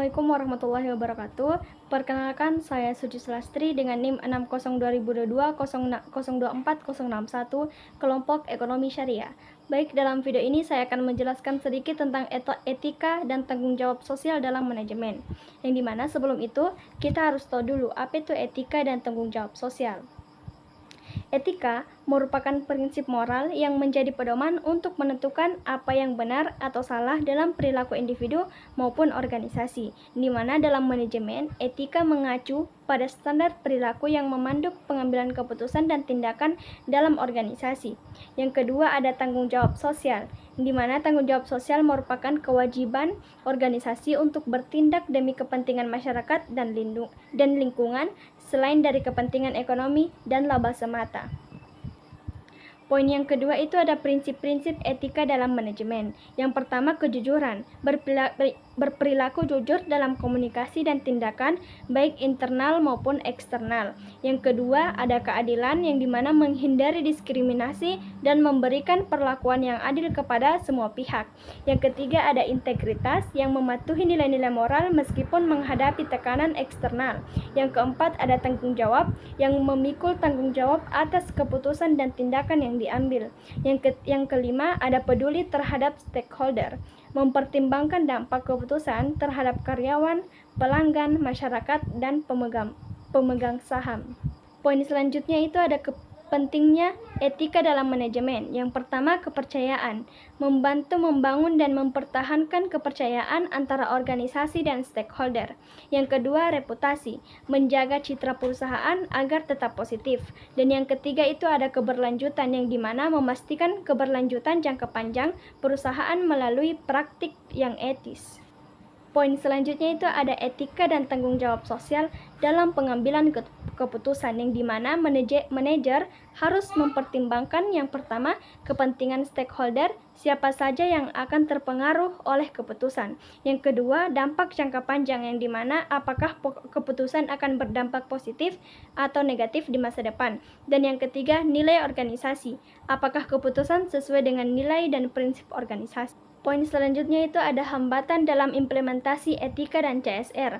Assalamualaikum warahmatullahi wabarakatuh. Perkenalkan, saya Suci Selastri dengan NIM 6022022002461, kelompok Ekonomi Syariah. Baik, dalam video ini saya akan menjelaskan sedikit tentang etika dan tanggung jawab sosial dalam manajemen. Yang dimana sebelum itu, kita harus tahu dulu apa itu etika dan tanggung jawab sosial. Etika merupakan prinsip moral yang menjadi pedoman untuk menentukan apa yang benar atau salah dalam perilaku individu maupun organisasi, di mana dalam manajemen, etika mengacu pada standar perilaku yang memandu pengambilan keputusan dan tindakan dalam organisasi. Yang kedua ada tanggung jawab sosial, di mana tanggung jawab sosial merupakan kewajiban organisasi untuk bertindak demi kepentingan masyarakat dan lingkungan selain dari kepentingan ekonomi dan laba semata. Poin yang kedua itu ada prinsip-prinsip etika dalam manajemen. Yang pertama, kejujuran, berperilaku jujur dalam komunikasi dan tindakan baik internal maupun eksternal. Yang kedua, ada keadilan yang dimana menghindari diskriminasi dan memberikan perlakuan yang adil kepada semua pihak. Yang ketiga, ada integritas yang mematuhi nilai-nilai moral meskipun menghadapi tekanan eksternal. Yang keempat, ada tanggung jawab yang memikul tanggung jawab atas keputusan dan tindakan yang diambil. Yang kelima, ada peduli terhadap stakeholder, mempertimbangkan dampak keputusan terhadap karyawan, pelanggan, masyarakat, dan pemegang saham. Poin selanjutnya itu ada pentingnya etika dalam manajemen. Yang pertama, kepercayaan, membantu membangun dan mempertahankan kepercayaan antara organisasi dan stakeholder. Yang kedua, reputasi, menjaga citra perusahaan agar tetap positif. Dan yang ketiga itu ada keberlanjutan, yang dimana memastikan keberlanjutan jangka panjang perusahaan melalui praktik yang etis. Poin selanjutnya itu ada etika dan tanggung jawab sosial dalam pengambilan keputusan, yang dimana manajer harus mempertimbangkan yang pertama kepentingan stakeholder, siapa saja yang akan terpengaruh oleh keputusan. Yang kedua, dampak jangka panjang, yang dimana apakah keputusan akan berdampak positif atau negatif di masa depan. Dan yang ketiga, nilai organisasi, apakah keputusan sesuai dengan nilai dan prinsip organisasi. Poin selanjutnya itu ada hambatan dalam implementasi etika dan CSR.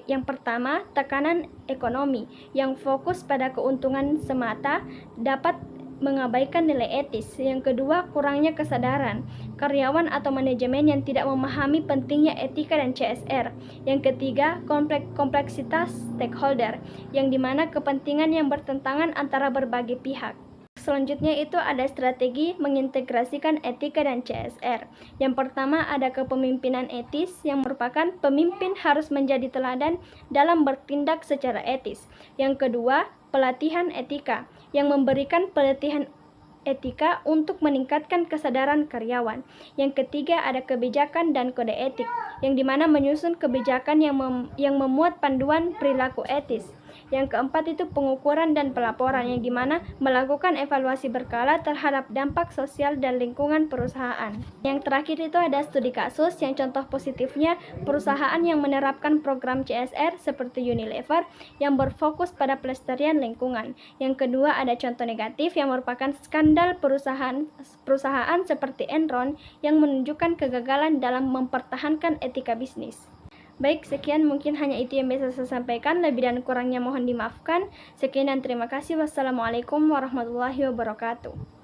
Yang pertama, tekanan ekonomi yang fokus pada keuntungan semata dapat mengabaikan nilai etis. Yang kedua, kurangnya kesadaran karyawan atau manajemen yang tidak memahami pentingnya etika dan CSR. Yang ketiga, kompleksitas stakeholder, yang dimana kepentingan yang bertentangan antara berbagai pihak. Selanjutnya itu ada strategi mengintegrasikan etika dan CSR. Yang pertama ada kepemimpinan etis, yang merupakan pemimpin harus menjadi teladan dalam bertindak secara etis. Yang kedua, pelatihan etika, yang memberikan pelatihan etika untuk meningkatkan kesadaran karyawan. Yang ketiga ada kebijakan dan kode etik, yang dimana menyusun kebijakan yang memuat panduan perilaku etis. Yang keempat itu pengukuran dan pelaporan, yang dimana melakukan evaluasi berkala terhadap dampak sosial dan lingkungan perusahaan. Yang terakhir itu ada studi kasus, yang contoh positifnya perusahaan yang menerapkan program CSR seperti Unilever yang berfokus pada pelestarian lingkungan. Yang kedua ada contoh negatif, yang merupakan skandal perusahaan seperti Enron yang menunjukkan kegagalan dalam mempertahankan etika bisnis. Baik, sekian mungkin hanya itu yang bisa saya sampaikan. Lebih dan kurangnya mohon dimaafkan. Sekian dan terima kasih. Wassalamualaikum warahmatullahi wabarakatuh.